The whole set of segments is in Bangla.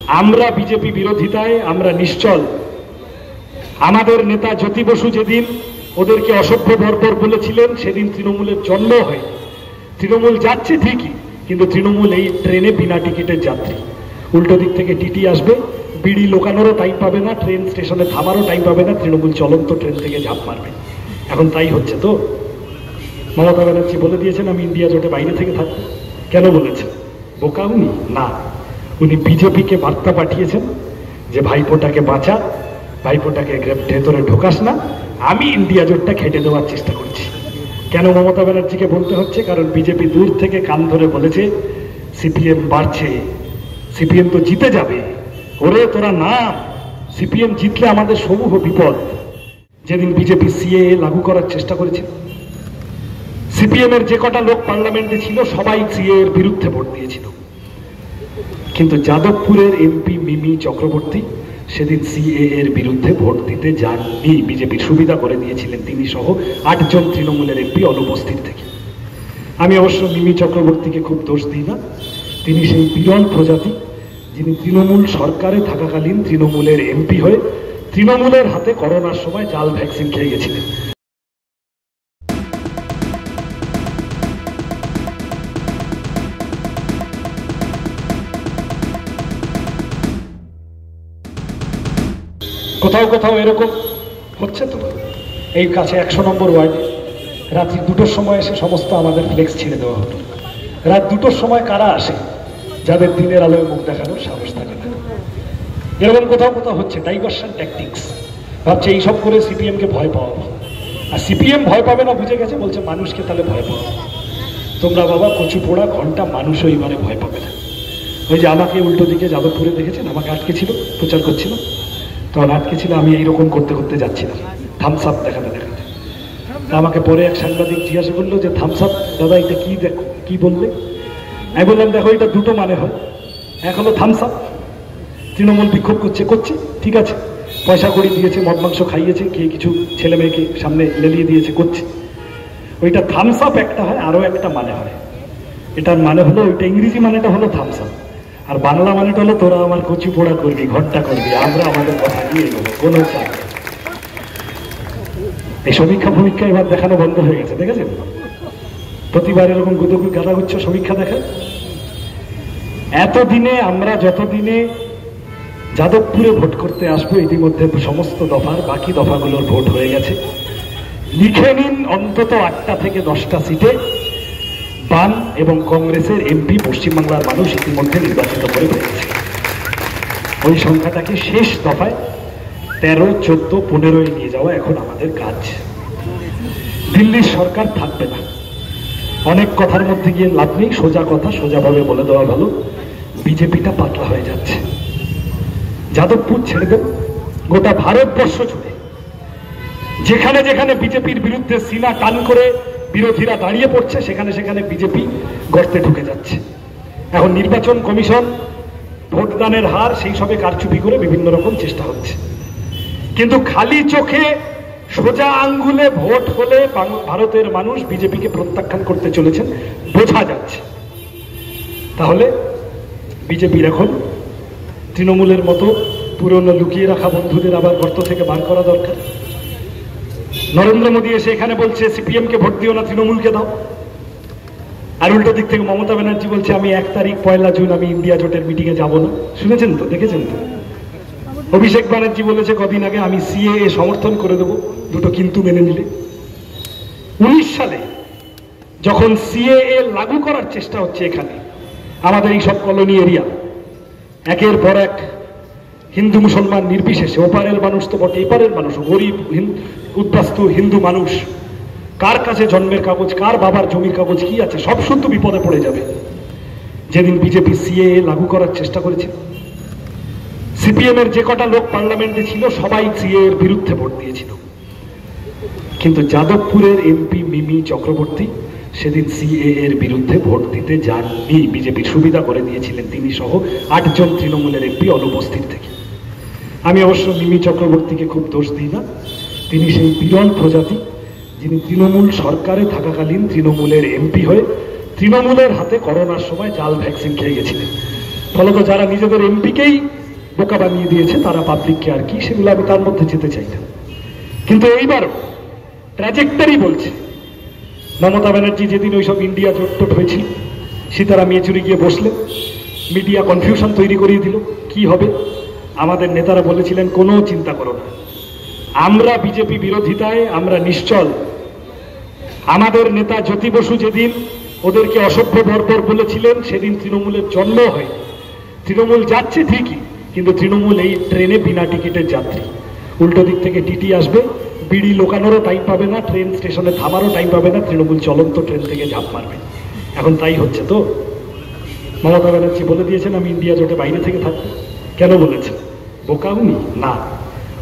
আমরা বিজেপি বিরোধিতায় আমরা নিশ্চল। আমাদের নেতা জ্যোতি বসু যেদিন ওদেরকে অসভ্য বর্বর বলেছিলেন সেদিন তৃণমূলের জন্ম হয়। তৃণমূল যাচ্ছে ঠিকই, কিন্তু তৃণমূল এই ট্রেনে বিনা টিকিটের যাত্রী। উল্টো দিক থেকে টিটি আসবে, বিড়ি লোকানোরও টাইম পাবে না, ট্রেন স্টেশনে থামারও টাইম পাবে না, তৃণমূল চলন্ত ট্রেন থেকে ঝাঁপ মারবে। এখন তাই হচ্ছে। তো মমতা ব্যানার্জি বলে দিয়েছেন আমি ইন্ডিয়া জোটে বাইরে থেকে থাকবো। কেন বলেছেন? বোকা উনি? না, উনি বিজেপিকে বার্তা পাঠিয়েছেন যে ভাইপোটাকে বাঁচা, ভাইপোটাকে ভেতরে ঢোকাস না, আমি ইন্ডিয়া জোটটা খেটে দেওয়ার চেষ্টা করছি। কেন মমতা ব্যানার্জিকে বলতে হচ্ছে? কারণ বিজেপি দূর থেকে কান ধরে বলেছে সিপিএম বাড়ছে, সিপিএম তো জিতে যাবে। ওরে তোরা না, সিপিএম জিতলে আমাদের সমূহ বিপদ। যেদিন বিজেপি সিএএ লাগু করার চেষ্টা করেছিল, সিপিএম এর যে কটা লোক পার্লামেন্টে ছিল সবাই সিএএ এর বিরুদ্ধে ভোট দিয়েছিল, কিন্তু যাদবপুরের এমপি মিমি চক্রবর্তী সেদিন সিএএ এর বিরুদ্ধে ভোট দিতে যাননি। বিজেপির সুবিধা করে দিয়েছিলেন তিনি সহ 8 জন তৃণমূলের এমপি অনুপস্থিত থেকে। আমি অবশ্য মিমি চক্রবর্তীকে খুব দোষ দিই না, তিনি সেই বিরল প্রজাতি যিনি তৃণমূল সরকারে থাকাকালীন তৃণমূলের এমপি হয়ে তৃণমূলের হাতে করোনার সময় জাল ভ্যাকসিন খেয়ে গেছিলেন। কোথাও কোথাও এরকম হচ্ছে। তো এই কাছে 100 নম্বর ওয়ার্ডে রাত্রি 2টোর সময় এসে সমস্ত আমাদের ফ্লেক্স ছিঁড়ে দেওয়া হতো। রাত 2টোর সময় কারা আসে? যাদের দিনের আলোয় মুখ দেখানোর সাহস থাকে না। এরকম কোথাও কোথাও হচ্ছে ডাইভার্সন ট্যাকটিক্স। ভাবছে এইসব করে সিপিএমকে ভয় পাওয়াবো, আর সিপিএম ভয় পাবে না বুঝে গেছে, বলছে মানুষকে তাহলে ভয় পাবো। তোমরা বাবা কচু পোড়া ঘন্টা, মানুষও এবারে ভয় পাবে না। ওই যে আমাকে উল্টো দিকে যাদবপুরে দেখেছেন, আমাকে আটকে ছিল, প্রচার করছিল, তখন আটকে ছিল, আমি এইরকম করতে করতে যাচ্ছিলাম থামস আপ দেখাতে দেখাতে। আমাকে পরে এক সাংবাদিক জিজ্ঞাসা করলো যে থামস আপ দাদা এটা কি, দেখো কি বললে? আমি বললাম দেখো এটা দুটো মানে হয়, এক হলো থামস আপ, তৃণমূল বিক্ষোভ করছে, ঠিক আছে, পয়সা কড়ি দিয়েছে, মদ মাংস খাইয়েছে, খেয়ে কিছু ছেলে মেয়েকে সামনে লেলিয়ে দিয়েছে, করছে, ওইটা থামস আপ একটা হয়। আরো একটা মানে হয়, এটার মানে হলো, ওইটা ইংরেজি মানেটা হলো থামস আপ, আর বাংলা মানেটা হলো তোরা আমার কচু পোড়া করবি, ঘন্টা করবি, আমরা আমাদের কথা নিয়ে এগোবো, কোনো চাপ। এই সমীক্ষা ফমীক্ষা এবার দেখানো বন্ধ হয়ে গেছে, দেখেছেন? প্রতিবার এরকম গুদগুদ গাদাগুচ্ছ সমীক্ষা দেখায়। এতদিনে আমরা যতদিনে যাদবপুরে ভোট করতে আসবো, ইতিমধ্যে সমস্ত দফার বাকি দফাগুলোর ভোট হয়ে গেছে। লিখে নিন, অন্তত 8টা থেকে 10টা সিটে বাম এবং কংগ্রেসের এমপি পশ্চিমবাংলার মানুষ ইতিমধ্যে নির্বাচিত করে ফেলেছে। ওই সংখ্যাটাকে শেষ দফায় 13, 14, 15 নিয়ে যাওয়া এখন আমাদের কাজ। দিল্লির সরকার থাকবে না, অনেক কথার মধ্যে গিয়ে লাভ নেই, সোজা কথা সোজাভাবে বলে দেওয়া ভালো। বিজেপিটা পাতলা হয়ে যাচ্ছে, যাদবপুর ছেড়ে দেব, গোটা ভারতবর্ষ জুড়ে যেখানে যেখানে বিজেপির বিরুদ্ধে সিনা টান করে বিরোধীরা দাঁড়িয়ে পড়ছে, সেখানে সেখানে বিজেপি গর্তে ঢুকে যাচ্ছে। এখন নির্বাচন কমিশন ভোটদানের হার সেই সবে কারচুপি করে বিভিন্ন রকম চেষ্টা হচ্ছে, কিন্তু খালি চোখে সোজা আঙ্গুলে ভোট হলে ভারতের মানুষ বিজেপিকে প্রত্যাখ্যান করতে চলেছেন বোঝা যাচ্ছে। তাহলে বিজেপির এখন তৃণমূলের মতো পুরনো লুকিয়ে রাখা বন্ধুদের আবার গর্ত থেকে বার করা দরকার। নরেন্দ্র মোদী এসে এখানে বলছে সিপিএম কে ভোট দিও না, তৃণমূলকে দাও, আর উল্টো দিক থেকে মমতা ব্যানার্জি বলছে আমি 1 তারিখ 1 জুন আমি ইন্ডিয়া জোটের মিটিংয়ে যাব না। শুনেছেন তো, দেখেছেন তো? অভিষেক ব্যানার্জি বলেছে কদিন আগে আমি সিএএ সমর্থন করে দেবো, দুটো কিন্তু মেনে নিলে। 19 সালে যখন সিএএ লাগু করার চেষ্টা হচ্ছে এখানে আমাদের এই সব কলোনি এরিয়া, একের পর এক হিন্দু মুসলমান নির্বিশেষে, ওপারের মানুষ তো বটে, এপারের মানুষ, গরিব উদ্বাস্তু হিন্দু মানুষ, কার কাছে জন্মের কাগজ, কার বাবার জমির কাগজ কি আছে, সব শুদ্ধ বিপদে পড়ে যাবে। যেদিন বিজেপি সিএএ লাগু করার চেষ্টা করেছে, সিপিএম এর যে কটা লোক পার্লামেন্টে ছিল সবাই সিএএ এর বিরুদ্ধে ভোট দিয়েছিল, কিন্তু যাদবপুরের এমপি মিমি চক্রবর্তী সেদিন সিএএ এর বিরুদ্ধে ভোট দিতে যাননি। বিজেপির সুবিধা করে দিয়েছিলেন তিনি সহ 8 জন তৃণমূলের এমপি অনুপস্থিত থেকে। আমি অবশ্য মিমি চক্রবর্তীকে খুব দোষ দিই না, তিনি সেই বিরল প্রজাতি যিনি তৃণমূল সরকারে থাকাকালীন তৃণমূলের এমপি হয়ে তৃণমূলের হাতে করোনার সময় জাল ভ্যাকসিন খেয়ে গেছিলেন। ফলত যারা নিজেদের এমপিকেই বোকা বানিয়ে দিয়েছে তারা পাবলিককে আর কি, সেগুলো আমি তার মধ্যে যেতে চাই না। কিন্তু এইবারও ট্র্যাজেক্টরি বলছে, মমতা ব্যানার্জি যেদিন ওইসব ইন্ডিয়া জোট হয়েছিল, সীতারাম ইয়েচুরি গিয়ে বসলেন, মিডিয়া কনফিউশন তৈরি করিয়ে দিল কি হবে। আমাদের নেতারা বলেছিলেন কোনো চিন্তা করো না, আমরা বিজেপি বিরোধিতায় আমরা নিশ্চল। আমাদের নেতা জ্যোতি বসু যেদিন ওদেরকে অসভ্য বর্বর বলেছিলেন, সেদিন তৃণমূলের জন্ম হয়। তৃণমূল যাচ্ছে ঠিকই, কিন্তু তৃণমূল এই ট্রেনে বিনা টিকিটের যাত্রী। উল্টো দিক থেকে টিটি আসবে, বিড়ি লোকানোরও টাইম পাবে না, ট্রেন স্টেশনে থামারও টাইম পাবে না, তৃণমূল চলন্ত ট্রেন থেকে ঝাঁপ মারবে। এখন তাই হচ্ছে তো। মমতা ব্যানার্জি বলে দিয়েছেন আমি ইন্ডিয়া জোটে বাইরে থেকে থাকবো। কেন বলেছেন? বোকা উনি না,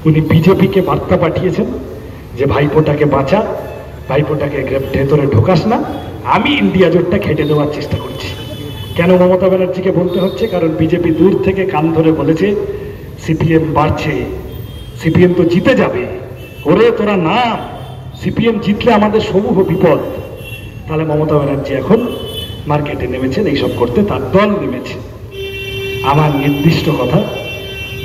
উনি বিজেপিকে বার্তা পাঠিয়েছেন যে ভাইপোটাকে বাঁচা, ভাইপোটাকে ভেতরে ঢোকাস না, আমি ইন্ডিয়া জোটটা খেটে দেওয়ার চেষ্টা করছি। কেন মমতা ব্যানার্জিকে বলতে হচ্ছে? কারণ বিজেপি দূর থেকে কান ধরে বলেছে সিপিএম বাড়ছে, সিপিএম তো জিতে যাবে, ওরে তোরা নাম, সিপিএম জিতলে আমাদের সমূহ বিপদ। তাহলে মমতা ব্যানার্জি এখন মার্কেটে নেমেছেন এইসব করতে, তার দল নেমেছে। আমার নির্দিষ্ট কথা,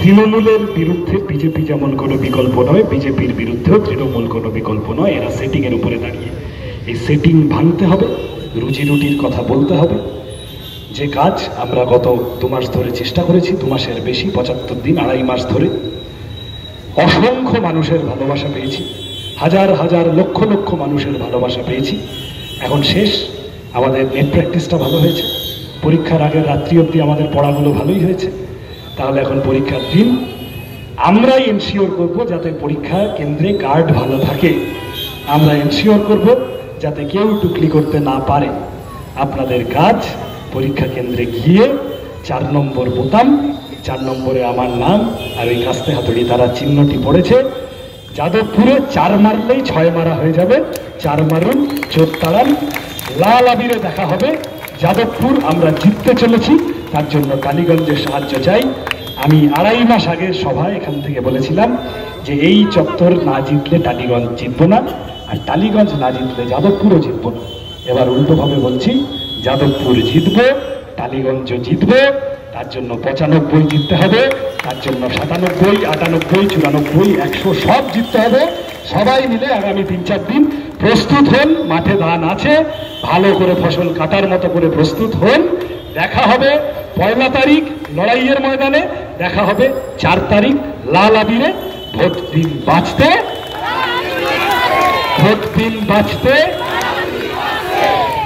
তৃণমূলের বিরুদ্ধে বিজেপি যেমন কোনো বিকল্প নয়, বিজেপির বিরুদ্ধেও তৃণমূল কোনো বিকল্প নয়। এরা সেটিং এর উপরে দাঁড়িয়ে, এই সেটিং ভাঙতে হবে, রুজি রুটির কথা বলতে হবে। যে কাজ আমরা গত 2 মাস ধরে চেষ্টা করেছি, 2 মাসের বেশি, 75 দিন, 2.5 মাস ধরে অসংখ্য মানুষের ভালোবাসা পেয়েছি, হাজার হাজার লক্ষ লক্ষ মানুষের ভালোবাসা পেয়েছি। এখন শেষ, আমাদের নেট প্র্যাকটিসটা ভালো হয়েছে, পরীক্ষার আগের রাত্রি অবধি আমাদের পড়াগুলো ভালোই হয়েছে। তাহলে এখন পরীক্ষার দিন আমরাই এনশিওর করব যাতে পরীক্ষা কেন্দ্রে গার্ড ভালো থাকে, আমরা এনশিওর করব যাতে কেউ টুকলি করতে না পারে। আপনাদের কাজ পরীক্ষা কেন্দ্রে গিয়ে 4 নম্বর বোতাম, 4 নম্বরে আমার নাম আর ওই কাস্তে হাতুড়ি তারা চিহ্নটি পড়েছে। যাদবপুরে 4 মারলেই 6 মারা হয়ে যাবে, 4 মারুন, চোর তাড়ান, লাল আবিরে দেখা হবে। যাদবপুর আমরা জিততে চলেছি, তার জন্য টালিগঞ্জের সাহায্য চাই। আমি 2.5 মাস আগের সভায় এখান থেকে বলেছিলাম যে এই চত্বর না জিতলে টালিগঞ্জ জিতবো না, আর টালিগঞ্জ না জিতলে যাদবপুরও জিতবো না। এবার উল্টোভাবে বলছি, যাদবপুর জিতবে, টালিগঞ্জ জিতবে, তার জন্য 95 জিততে হবে, তার জন্য 97, 98, 94, 100 সব জিততে হবে। সবাই মিলে আগামী 3-4 দিন প্রস্তুত হন, মাঠে ধান আছে, ভালো করে ফসল কাটার মতো করে প্রস্তুত হন। দেখা হবে 1 তারিখ লড়াইয়ের ময়দানে, দেখা হবে 4 তারিখ লাল আবিরে। ভোট দিন বাঁচতে, ভোট দিন বাঁচতে,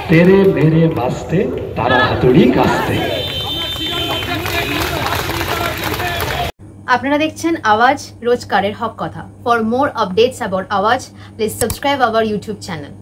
তেরে মেরে বাঁচতে, তারা হাতুড়ি কাস্তে। আপনারা দেখছেন আওয়াজ, রোজকারের হক কথা। ফর মোর আপডেটস অ্যাবাউট আওয়াজ, please subscribe our YouTube channel.